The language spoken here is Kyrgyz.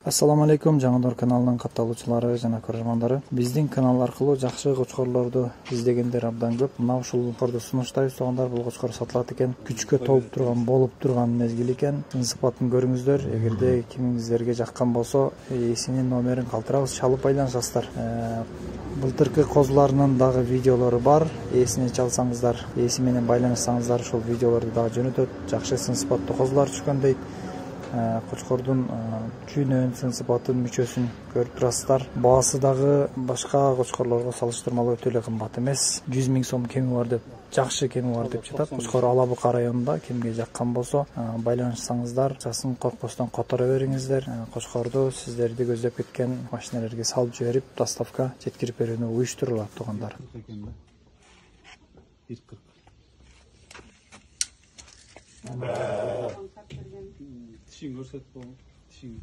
Assalamu alaikum, Жаңадор каналынын катталуучулары жана көрөрмандары. Биздин канал аркылуу жакшы кочкорлорду издегендер абдан көп. Мына ушул корду сунуштайбыз тугандар. Бул кочкор сатылат экен. Күчкө толуп турган, болуп турган мезгил экен. Сыпатын көрүңүздөр. Эгерде кимиңиздерге жаккан болсо, ээсинин номерин калтырабыз, чалып байланышасыздар. Былтыркы козуларынын дагы видеолору бар. Ээсине чалсаңыздар, ээси менен байланышсаңыздар, ушул видеолорду дагы жөнөтөт. Жакшы сыпаттуу козулар түшкөн дейт. Кочкордун чүйнөн, сыпатын, мүчөсүн көрүп турасыздар. Баасы дагы башка кочкорлорго салыштырмалуу өтө эле кымбат эмес. 100 000 сом кеми бар деп, жакшы кеми бар деп жатат. Кочкор Алабука районунда, кимге жаккан болсо, байланышсаңыздар, часын коркпостон которо бериңиздер. Кочкорду сиздерди көздөп кеткен машиналерге салып жиберип, доставка жеткирип берүүнү уюштурулат тугандар. Tişin görsek bu. Tişin.